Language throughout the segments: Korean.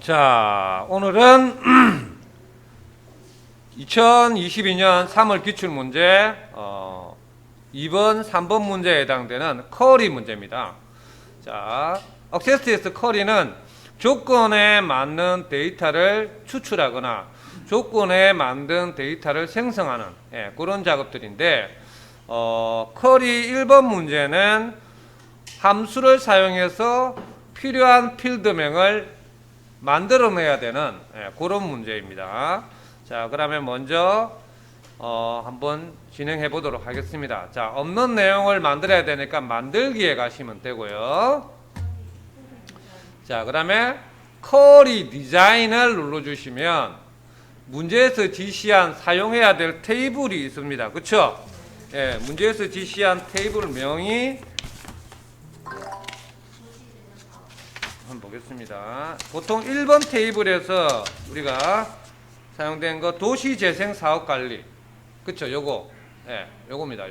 자, 오늘은 2022년 3월 기출문제 2번, 3번 문제에 해당되는 커리 문제입니다. 자, 액세스에서 커리는 조건에 맞는 데이터를 추출하거나 조건에 맞는 데이터를 생성하는 그런 작업들인데 커리 1번 문제는 함수를 사용해서 필요한 필드명을 만들어내야 되는 그런 문제입니다. 자, 그러면 먼저 한번 진행해 보도록 하겠습니다. 자, 없는 내용을 만들어야 되니까 만들기에 가시면 되고요. 자, 그다음에 커리 디자인을 눌러주시면 문제에서 지시한 사용해야 될 테이블이 있습니다. 그렇죠? 예, 문제에서 지시한 테이블 명이 한번 보겠습니다. 보통 1번 테이블에서 우리가 사용된 거 도시재생 사업관리, 그쵸? 요거, 예, 요겁니다.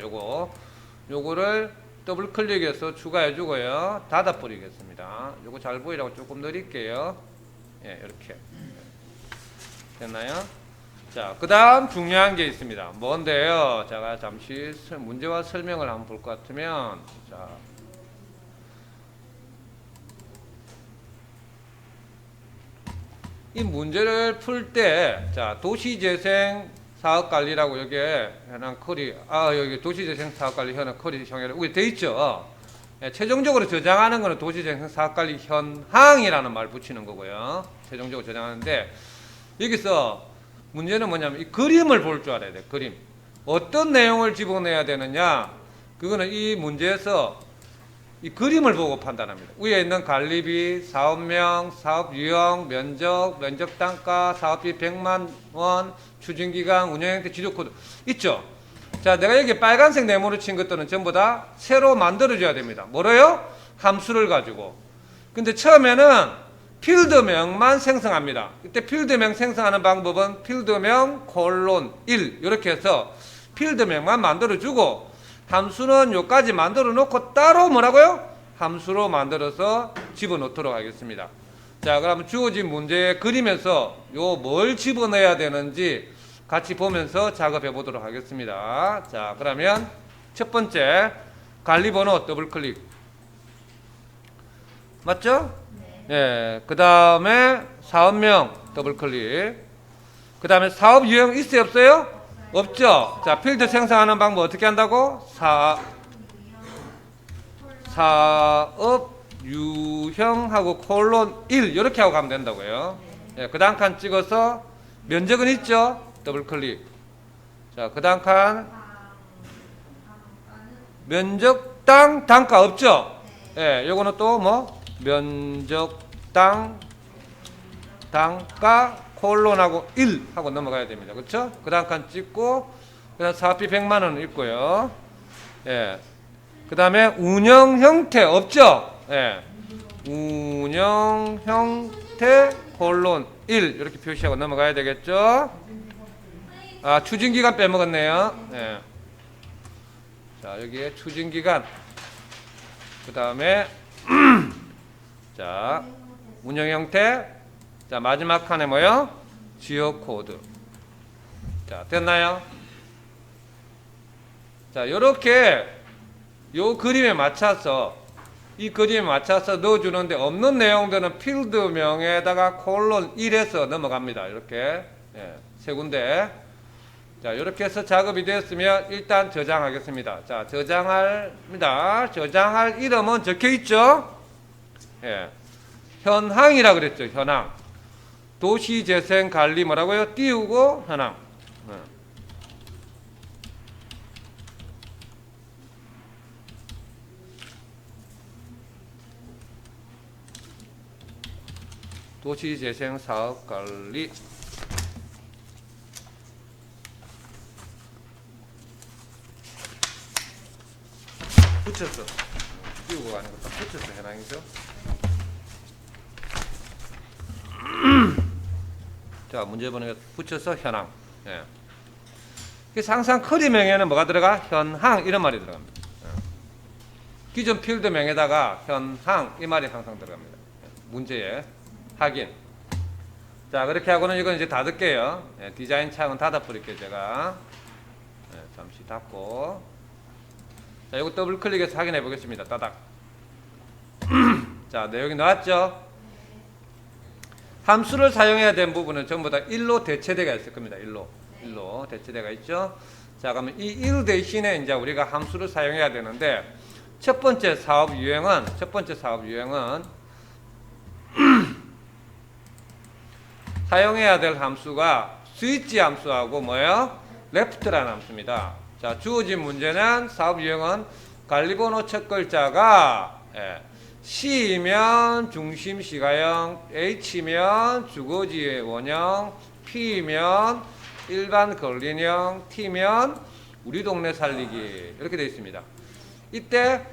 요거를 더블 클릭해서 추가해 주고요. 닫아 버리겠습니다. 요거 잘 보이라고 조금 늘릴게요. 예, 이렇게 됐나요? 자, 그 다음 중요한 게 있습니다. 뭔데요? 제가 잠시 문제와 설명을 한번 볼 것 같으면, 자, 이 문제를 풀 때, 자, 도시재생 사업관리라고 여기에 현황 커리, 여기 도시재생 사업관리 현황 커리 형해라. 여기 돼 있죠? 예, 최종적으로 저장하는 거는 도시재생 사업관리 현황이라는 말 붙이는 거고요. 최종적으로 저장하는데, 여기서 문제는 뭐냐면 이 그림을 볼 줄 알아야 돼, 그림. 어떤 내용을 집어내야 되느냐? 그거는 이 문제에서 이 그림을 보고 판단합니다. 위에 있는 관리비, 사업명, 사업 유형, 면적, 면적 단가, 사업비 100만 원, 추진기간, 운영형태, 지도코드 있죠? 자, 내가 여기 빨간색 네모로 친 것들은 전부 다 새로 만들어줘야 됩니다. 뭐래요? 함수를 가지고. 근데 처음에는 필드명만 생성합니다. 이때 필드명 생성하는 방법은 필드명 콜론 1 이렇게 해서 필드명만 만들어주고 함수는 요까지 만들어 놓고 따로 뭐라고요? 함수로 만들어서 집어넣도록 하겠습니다. 자, 그러면 주어진 문제의 그림에서 요 뭘 집어넣어야 되는지 같이 보면서 작업해 보도록 하겠습니다. 자, 그러면 첫 번째 관리번호 더블 클릭. 맞죠? 네. 그 다음에 사업명 더블 클릭. 그 다음에 사업 유형 있어요, 없어요? 없죠? 자, 필드 생성하는 방법 어떻게 한다고? 사업 유형하고 콜론 1 이렇게 하고 가면 된다고요. 예, 그 다음 칸 찍어서 면적은 있죠? 더블 클릭. 자, 그 다음 칸 면적 땅 단가 없죠? 예, 요거는 또 뭐? 면적 땅 단가 콜론하고 1 하고 넘어가야 됩니다. 그렇죠? 그 다음 칸 찍고 그 다음 사업비 100만 원 있고요. 예. 그 다음에 운영 형태 없죠? 예. 운영 형태 콜론 1 이렇게 표시하고 넘어가야 되겠죠? 아, 추진기간 빼먹었네요. 예. 자, 여기에 추진기간 그 다음에 자, 운영 형태. 자, 마지막 칸에 뭐요? 지역 코드. 자, 됐나요? 자, 요렇게 요 그림에 맞춰서 이 그림에 맞춰서 넣어주는데 없는 내용들은 필드명에다가 콜론 1에서 넘어갑니다. 이렇게 세 군데. 자, 이렇게 해서 작업이 됐으면 일단 저장하겠습니다. 자, 저장합니다. 저장할 이름은 적혀 있죠? 예. 현황이라 그랬죠. 현황. 도시재생관리 뭐라고요? 띄우고 현황. 도시재생사업관리. 붙였어. 띄우고 가는 거 딱 붙였어. 현황이죠. 자, 문제 번호에 붙여서 현황. 예. 그래서 항상 커리명에는 뭐가 들어가? 현황 이런 말이 들어갑니다. 예. 기존 필드명에다가 현황 이 말이 항상 들어갑니다. 예. 문제에 확인. 자, 그렇게 하고는 이건 이제 닫을게요. 예, 디자인 창은 닫아버릴게요, 제가. 예, 잠시 닫고. 자, 이거 더블 클릭해서 확인해 보겠습니다. 따닥. 자, 내용이 나왔죠? 함수를 사용해야 된 부분은 전부 다 1로 대체대가 있을 겁니다. 1로 대체대가 있죠? 자, 그러면 이 1 대신에 이제 우리가 함수를 사용해야 되는데, 첫 번째 사업 유형은 사용해야 될 함수가 스위치 함수하고 뭐예요? left라는 함수입니다. 자, 주어진 문제는 사업 유형은 관리번호 첫 글자가 C이면 중심 시가형, H면 주거지의 원형, P면 일반 걸린형, T면 우리 동네 살리기 이렇게 되어 있습니다. 이때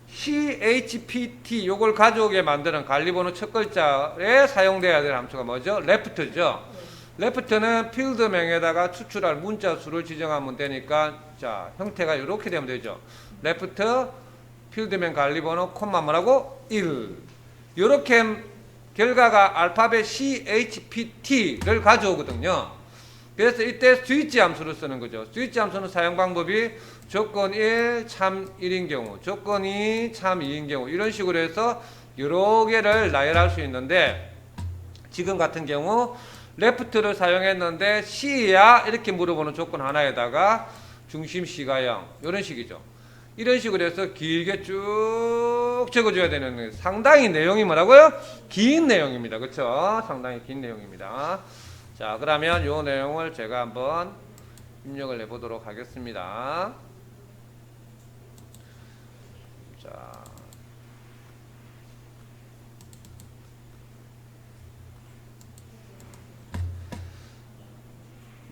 CHPT 요걸 가져오게 만드는 관리번호 첫 글자에 사용돼야 될 함수가 뭐죠? left죠. left는 필드명에다가 추출할 문자 수를 지정하면 되니까 자, 형태가 이렇게 되면 되죠. left 필드명 관리번호 콤마 뭐라고? 1. 이렇게 결과가 알파벳 CHPT를 가져오거든요. 그래서 이때 스위치 함수를 쓰는 거죠. 스위치 함수는 사용 방법이 조건 1, 참 1인 경우, 조건 2, 참 2인 경우 이런 식으로 해서 여러 개를 나열할 수 있는데 지금 같은 경우 레프트를 사용했는데 C야 이렇게 물어보는 조건 하나에다가 중심 시가형 이런 식이죠. 이런 식으로 해서 길게 쭉 적어줘야 되는 상당히 내용이 뭐라고요? 긴 내용입니다. 그렇죠? 상당히 긴 내용입니다. 자, 그러면 이 내용을 제가 한번 입력을 해보도록 하겠습니다.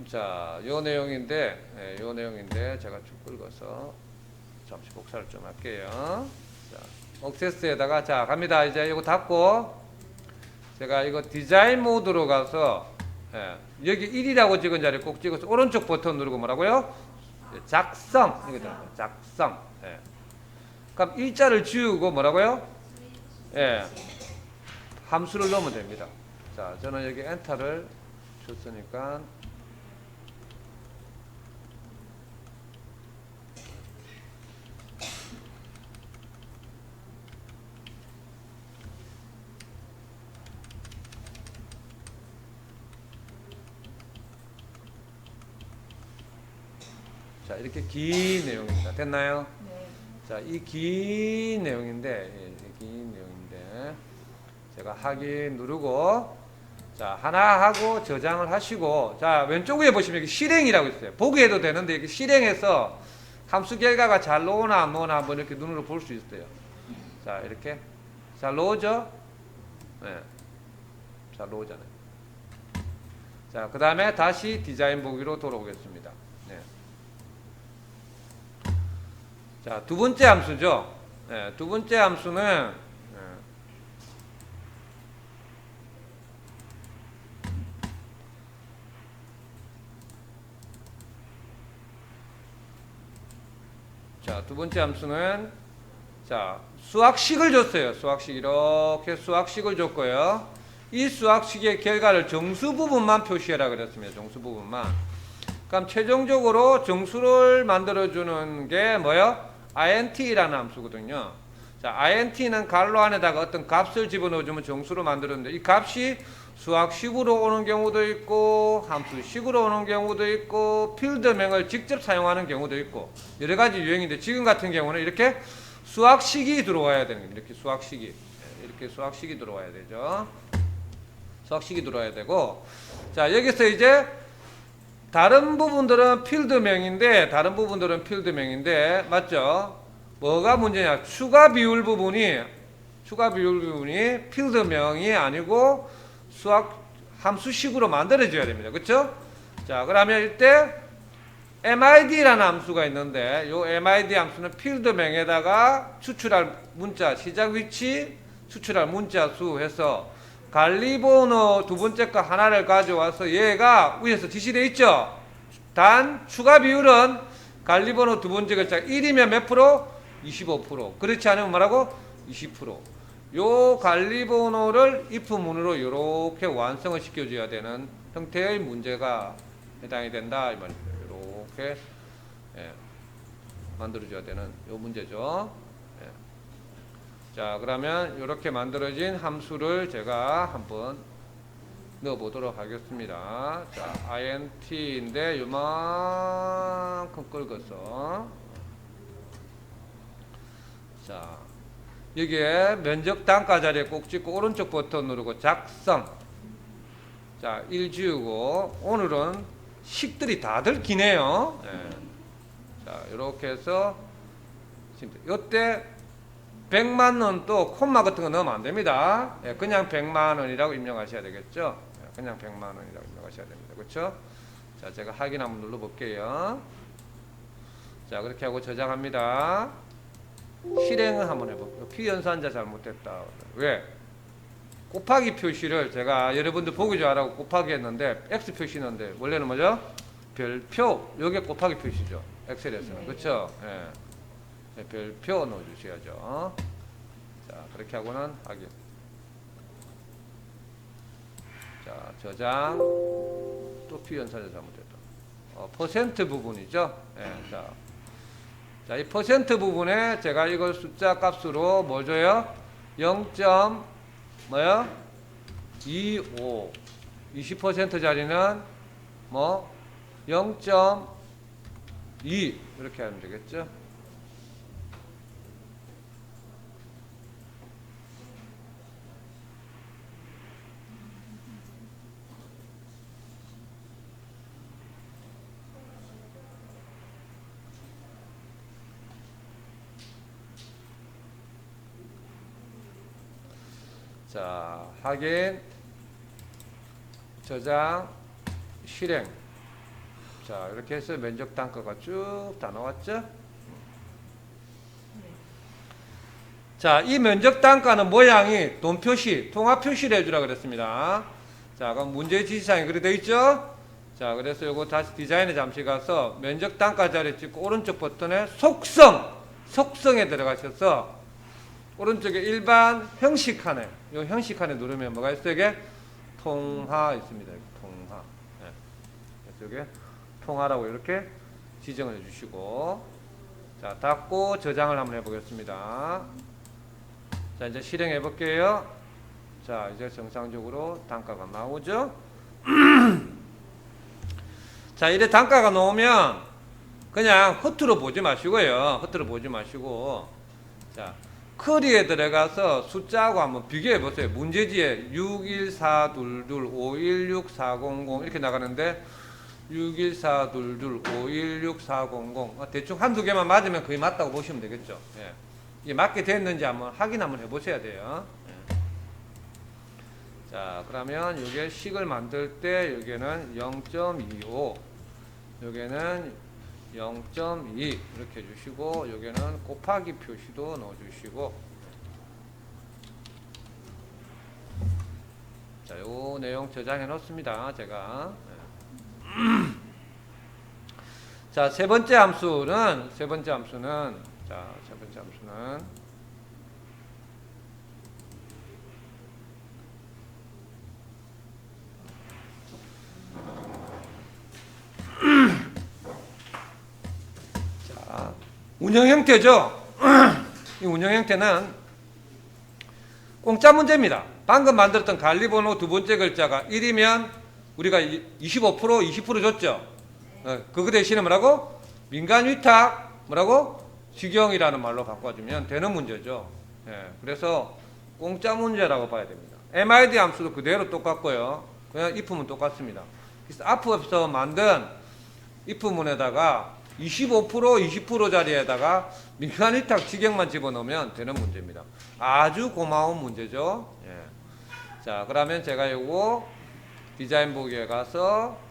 자, 요 내용인데, 요 내용인데 제가 쭉 긁어서 잠시 복사를 좀 할게요. 자, 억세스에다가 자 갑니다. 이제 이거 닫고 제가 이거 디자인 모드로 가서 여기 1이라고 찍은 자리에 꼭 찍어서 오른쪽 버튼 누르고 뭐라고요? 작성 이거 들어요. 작성. 그럼 일자를 지우고 뭐라고요? 함수를 넣으면 됩니다. 자, 저는 여기 엔터를 줬으니까. 자, 이렇게 긴 내용입니다. 됐나요? 네. 자, 이 긴 내용인데, 제가 확인 누르고, 자, 하나 하고 저장을 하시고, 자, 왼쪽 위에 보시면 여기 실행이라고 있어요. 보기해도 되는데, 이렇게 실행해서 함수 결과가 잘 나오나 안 나오나 한번 이렇게 눈으로 볼 수 있어요. 자, 이렇게. 잘 나오죠? 네. 잘 나오잖아요. 자, 그 다음에 다시 디자인 보기로 돌아오겠습니다. 네. 자, 두 번째 함수죠. 두 번째 함수는 자, 두 번째 함수는 자, 수학식을 줬어요. 수학식 이렇게 수학식을 줬고요. 이 수학식의 결과를 정수 부분만 표시해라 그랬습니다. 정수 부분만. 그럼 최종적으로 정수를 만들어주는 게 뭐요? int라는 함수거든요. 자, int는 괄호 안에다가 어떤 값을 집어넣어주면 정수로 만들었는데 이 값이 수학식으로 오는 경우도 있고 함수식으로 오는 경우도 있고 필드명을 직접 사용하는 경우도 있고 여러 가지 유형인데 지금 같은 경우는 이렇게 수학식이 들어와야 되는 겁니다. 이렇게 수학식이 들어와야 되죠. 수학식이 들어와야 되고 자, 여기서 이제 다른 부분들은 필드명인데 맞죠? 뭐가 문제냐? 추가 비율 부분이 필드명이 아니고 수학 함수식으로 만들어져야 됩니다. 그렇죠? 자, 그러면 이때 MID라는 함수가 있는데 이 MID 함수는 필드명에다가 추출할 문자 시작 위치, 추출할 문자 수 해서 관리번호 두 번째 거 하나를 가져와서 얘가 위에서 지시되어 있죠. 단 추가 비율은 관리번호 두 번째 글자 1이면 몇 프로? 25%. 그렇지 않으면 뭐라고? 20%. 요 관리 번호를 if 문으로 이렇게 완성을 시켜줘야 되는 형태의 문제가 해당이 된다 이 말입니다. 이렇게 예, 만들어줘야 되는 요 문제죠. 예. 자, 그러면 이렇게 만들어진 함수를 제가 한번 넣어보도록 하겠습니다. 자, int인데 요만큼 긁어서 자, 여기에 면적 단가 자리에 꼭 찍고 오른쪽 버튼 누르고 작성. 자, 1 지우고 오늘은 식들이 다들 기네요. 예. 자, 이렇게 해서 이때 100만 원 또 콤마 같은 거 넣으면 안 됩니다. 예, 그냥 100만 원이라고 입력하셔야 되겠죠. 예, 그냥 100만 원이라고 입력하셔야 됩니다. 그렇죠? 자, 제가 확인 한번 눌러 볼게요. 자, 그렇게 하고 저장합니다. 실행을 한번 해볼게요. 피연산자 잘못했다. 왜? 곱하기 표시를 제가 여러분들 보기 좋아하라고 곱하기 했는데 X 표시 넣는데 원래는 뭐죠? 별표. 요게 곱하기 표시죠. 엑셀에서는. 그렇죠? 예. 네, 별표 넣어주셔야죠. 자, 그렇게 하고는 확인. 자, 저장. 또 피연산자 잘못했다. 퍼센트 부분이죠. 예. 자, 이 퍼센트 부분에 제가 이걸 숫자 값으로 뭐 줘요? 0. 뭐요? 25. 20% 자리는 뭐 0.2 이렇게 하면 되겠죠? 자, 확인, 저장, 실행. 자, 이렇게 해서 면적 단가가 쭉 다 나왔죠? 자, 이 면적 단가는 모양이 돈 표시, 통합 표시를 해주라 그랬습니다. 자, 그럼 문제 지시사항이 그래 되어 있죠? 자, 그래서 요거 다시 디자인에 잠시 가서 면적 단가 자리에 찍고 오른쪽 버튼에 속성에 들어가셔서 오른쪽에 일반 형식칸에 요 형식칸에 누르면 뭐가 있어요? 이게 통화 있습니다. 통화. 네. 이쪽에 통화라고 이렇게 지정을 해주시고 자, 닫고 저장을 한번 해보겠습니다. 자, 이제 실행해 볼게요. 자, 이제 정상적으로 단가가 나오죠. 자, 이래 단가가 나오면 그냥 허투루 보지 마시고요. 허투루 보지 마시고 자, 쿼리에 들어가서 숫자하고 한번 비교해 보세요. 문제지에 61422516400 이렇게 나가는데 61422516400 대충 한두 개만 맞으면 거의 맞다고 보시면 되겠죠. 예. 이게 맞게 됐는지 한번 확인 한번 해보셔야 돼요. 예. 자, 그러면 이게 식을 만들 때 여기는 0.25 여기는 0.2 이렇게 해주시고 여기는 곱하기 표시도 넣어주시고 자, 요 내용 저장해 놓습니다. 제가 자, 세 번째 함수는 운영 형태죠. 이 운영 형태는 공짜 문제입니다. 방금 만들었던 관리번호 두 번째 글자가 1이면 우리가 25%, 20% 줬죠. 그거 대신에 뭐라고? 민간위탁 뭐라고? 직영이라는 말로 바꿔주면 되는 문제죠. 예, 그래서 공짜 문제라고 봐야 됩니다. MID 함수도 그대로 똑같고요. 그냥 if문 똑같습니다. 그래서 앞에서 만든 if문에다가 25%, 20% 자리에다가 민간위탁 직영만 집어넣으면 되는 문제입니다. 아주 고마운 문제죠. 예. 자, 그러면 제가 요거 디자인 보기에 가서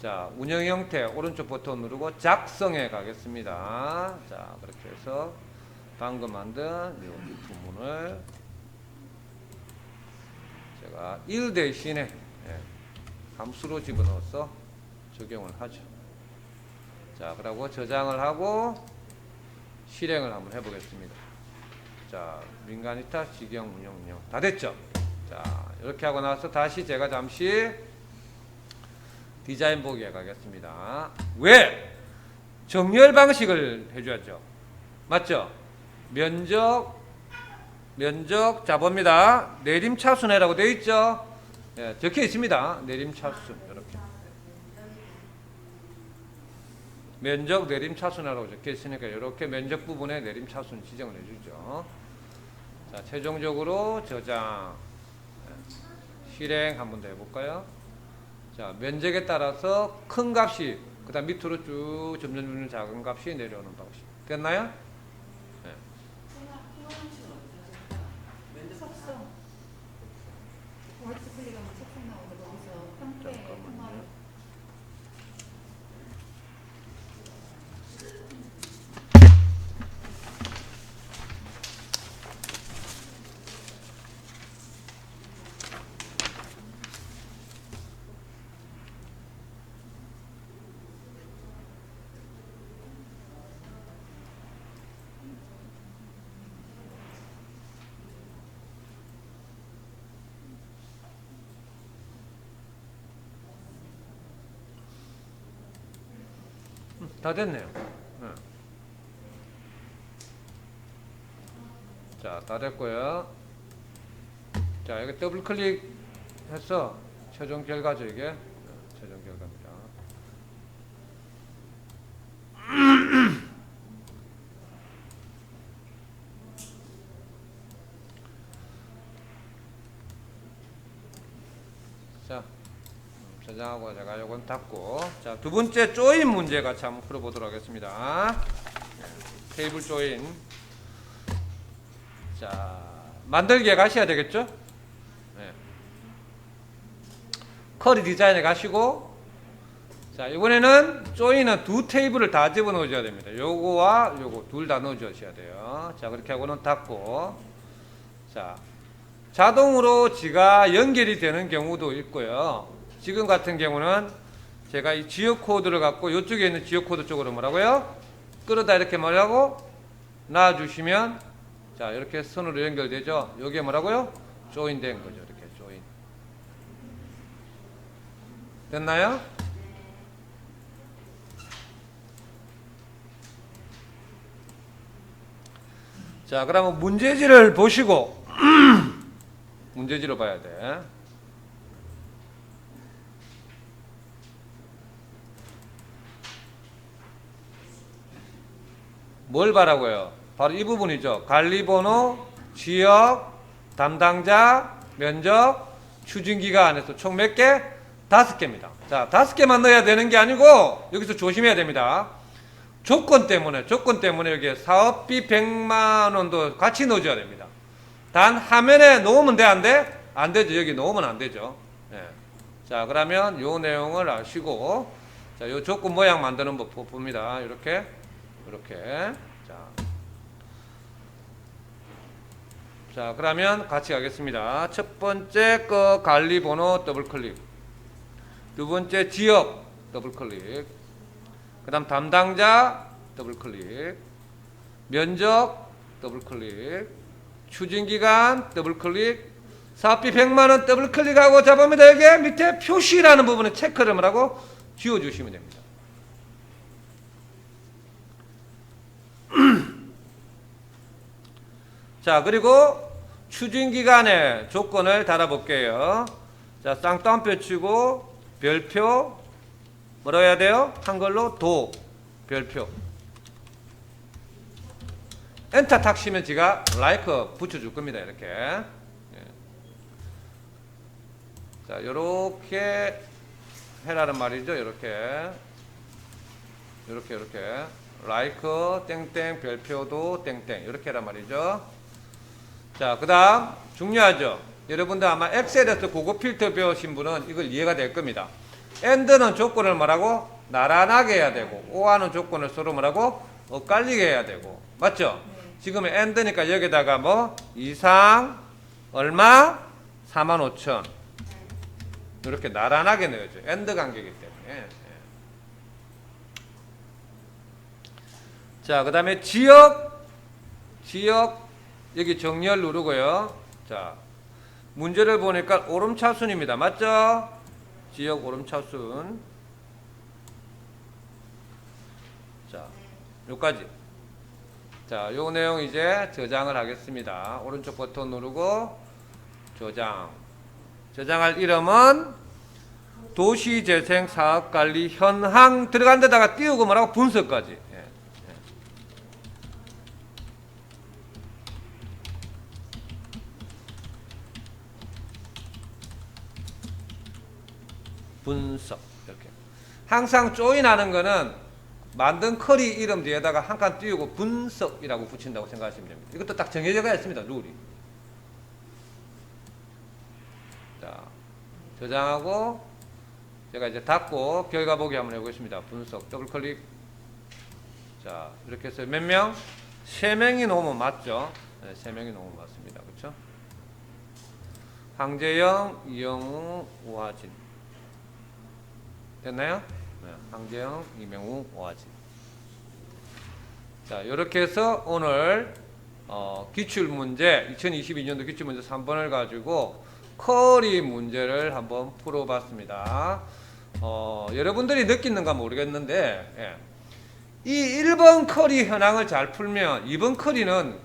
자, 운영 형태 오른쪽 버튼 누르고 작성해 가겠습니다. 자, 그렇게 해서 방금 만든 이 부분을 제가 1 대신에 예, 함수로 집어넣어서 적용을 하죠. 자, 그리고 저장을 하고 실행을 한번 해보겠습니다. 자, 민간이타, 직영, 운영 다 됐죠? 자, 이렇게 하고 나서 다시 제가 잠시 디자인 보기에 가겠습니다. 왜? 정렬 방식을 해줘야죠. 맞죠? 면적, 자, 봅니다. 내림차순이라고 되어 있죠? 예, 적혀 있습니다. 내림차순. 이렇게. 면적, 내림차순이라고 적혀 있으니까 이렇게 면적 부분에 내림차순 지정을 해주죠. 자, 최종적으로 저장, 실행 한 번 더 해볼까요? 자, 면적에 따라서 큰 값이, 그 다음 밑으로 쭉 점점 작은 값이 내려오는 방식. 됐나요? 네. 다 됐네요. 네. 자, 다 됐고요. 자, 여기 더블 클릭해서 최종 결과죠, 이게. 네, 최종 결과입니다. 자, 저장하고 제가 요건 닫고. 자, 두 번째 조인 문제 같이 한번 풀어보도록 하겠습니다. 테이블 조인. 자, 만들기에 가셔야 되겠죠? 네. 커리 디자인에 가시고, 자, 이번에는 조인은 두 테이블을 다 집어 넣어줘야 됩니다. 요거와 요거 둘 다 넣어주셔야 돼요. 자, 그렇게 하고는 닫고. 자, 자동으로 지가 연결이 되는 경우도 있고요. 지금 같은 경우는 제가 이 지역 코드를 갖고 이쪽에 있는 지역 코드 쪽으로 뭐라고요? 끌어다 이렇게 뭐라고? 놔주시면 자, 이렇게 선으로 연결되죠? 여기에 뭐라고요? 조인 된 거죠. 이렇게 조인. 됐나요? 자, 그러면 문제지를 보시고 문제지로 봐야 돼. 뭘 봐라고요? 바로 이 부분이죠. 관리번호, 지역, 담당자, 면적, 추진기간에서 총 몇 개? 5개입니다. 자, 5개만 넣어야 되는 게 아니고 여기서 조심해야 됩니다. 조건 때문에 여기에 사업비 100만 원도 같이 넣어줘야 됩니다. 단 화면에 놓으면 돼, 안 돼? 안 되죠. 여기 놓으면 안 되죠. 네. 자, 그러면 요 내용을 아시고, 자, 요 조건 모양 만드는 법 봅니다. 이렇게. 자, 그러면 같이 가겠습니다. 첫 번째 거 관리 번호 더블 클릭. 두 번째 지역 더블 클릭. 그 다음 담당자 더블 클릭. 면적 더블 클릭. 추진기간 더블 클릭. 사업비 100만원 더블 클릭하고 잡으면 여기 밑에 표시라는 부분에 체크를 하고 지워주시면 됩니다. 자, 그리고 추진기간의 조건을 달아볼게요. 자, 쌍따옴표 치고 별표 뭐라고 해야 돼요? 한글로 도 별표 엔터 탁 치면 제가 라이크 붙여줄 겁니다. 이렇게. 자, 요렇게 해라는 말이죠. 이렇게 라이크 땡땡 별표도 땡땡 이렇게 해란 말이죠. 자, 그 다음 중요하죠. 여러분들 아마 엑셀에서 고급 필터 배우신 분은 이걸 이해가 될 겁니다. AND는 조건을 뭐라고? 나란하게 해야 되고 OR는 조건을 서로 뭐라고? 엇갈리게 해야 되고 맞죠? 지금 AND니까 여기다가 뭐 이상 얼마? 45,000 이렇게 나란하게 넣어줘요. AND 관계이기 때문에. 자, 그 다음에 지역 여기 정렬 누르고요. 자, 문제를 보니까 오름차순입니다. 맞죠? 지역 오름차순. 자, 요까지. 자, 요 내용 이제 저장을 하겠습니다. 오른쪽 버튼 누르고 저장. 저장할 이름은 도시재생사업관리 현황 들어간 데다가 띄우고 뭐라고 분석까지. 예. 예. 분석 이렇게. 항상 조인하는 거는 만든 커리 이름 뒤에다가 한 칸 띄우고 분석이라고 붙인다고 생각하시면 됩니다. 이것도 딱 정해져가 있습니다. 룰이. 자, 저장하고 제가 이제 닫고 결과 보기 한번 해보겠습니다. 분석 더블 클릭. 자, 이렇게 해서 몇 명? 3명이 놓으면 맞죠? 네, 3명이 놓으면 맞습니다. 그렇죠? 황재영, 이영우, 오하진. 됐나요? 네, 황재영, 이명우, 오하진. 자, 이렇게 해서 오늘 기출문제 2022년도 기출문제 3번을 가지고 커리 문제를 한번 풀어봤습니다. 여러분들이 느끼는가 모르겠는데, 예. 이 1번 커리 현황을 잘 풀면 2번 커리는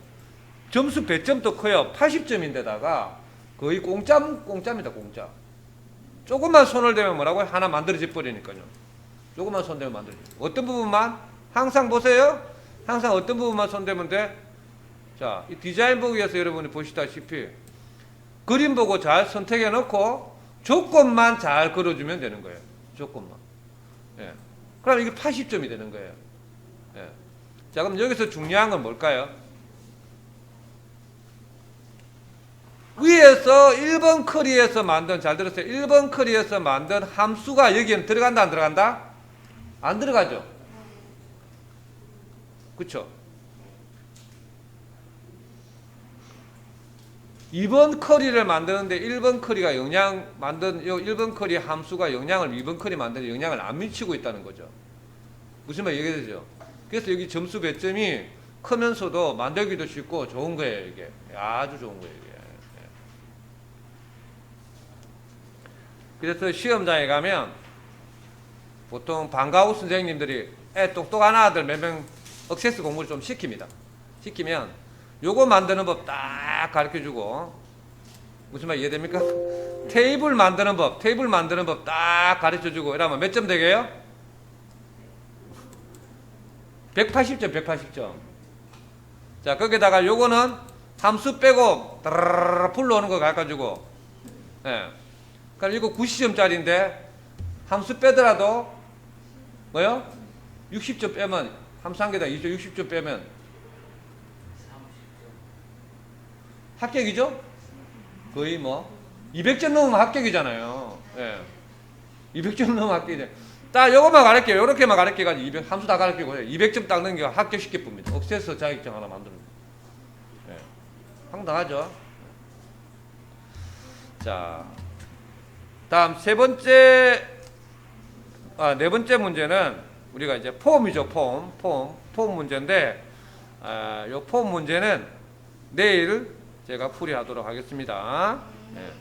점수 배점도 커요. 80점인데다가 거의 공짜입니다. 공짜. 조금만 손을 대면 뭐라고요? 하나 만들어져 버리니까요. 조금만 손 대면 만들어져. 어떤 부분만? 항상 보세요. 항상 어떤 부분만 손 대면 돼? 자, 이 디자인 보기 위해서 여러분이 보시다시피 그림 보고 잘 선택해 놓고 조건만 잘 걸어주면 되는 거예요. 조건만. 예. 그럼 이게 80점이 되는 거예요. 예. 자, 그럼 여기서 중요한 건 뭘까요? 위에서 1번 커리에서 만든, 잘 들었어요. 1번 커리에서 만든 함수가 여기에는 들어간다, 안 들어간다? 안 들어가죠. 그쵸? 2번 커리를 만드는데 1번 커리가 만든 1번 커리 함수가 2번 커리 만드는 영향을 안 미치고 있다는 거죠. 무슨 말 얘기되죠? 그래서 여기 점수 배점이 크면서도 만들기도 쉽고 좋은 거예요, 이게. 아주 좋은 거예요, 이게. 그래서 시험장에 가면 보통 방과후 선생님들이 애 똑똑한 아들 몇 명 억세스 공부를 좀 시킵니다. 시키면 요거 만드는 법 딱 가르쳐주고, 무슨 말 이해됩니까? 테이블 만드는 법 딱 가르쳐주고 이러면 몇 점 되게요? 180점, 180점. 자, 거기다가 요거는 함수 빼고 따라라라 불러오는 거 가르쳐주고, 예. 그럼 이거 90점짜리인데 함수 빼더라도 뭐요? 60점 빼면 함수 한 개다 60점 빼면 합격이죠? 거의 뭐 200점 넘으면 합격이잖아요. 예. 200점 넘으면 합격이죠. 딱 요것만 가르쳐요. 요렇게만 가르쳐가지고 200, 함수 다 가르치고 200점 딱 넘겨 합격시켜 봅니다. 억세서 자격증 하나 만드는 거. 예. 황당하죠? 자, 다음 네 번째 문제는 우리가 이제 폼이죠. 폼 문제인데, 요 폼 문제는 내일 제가 풀이하도록 하겠습니다. 네.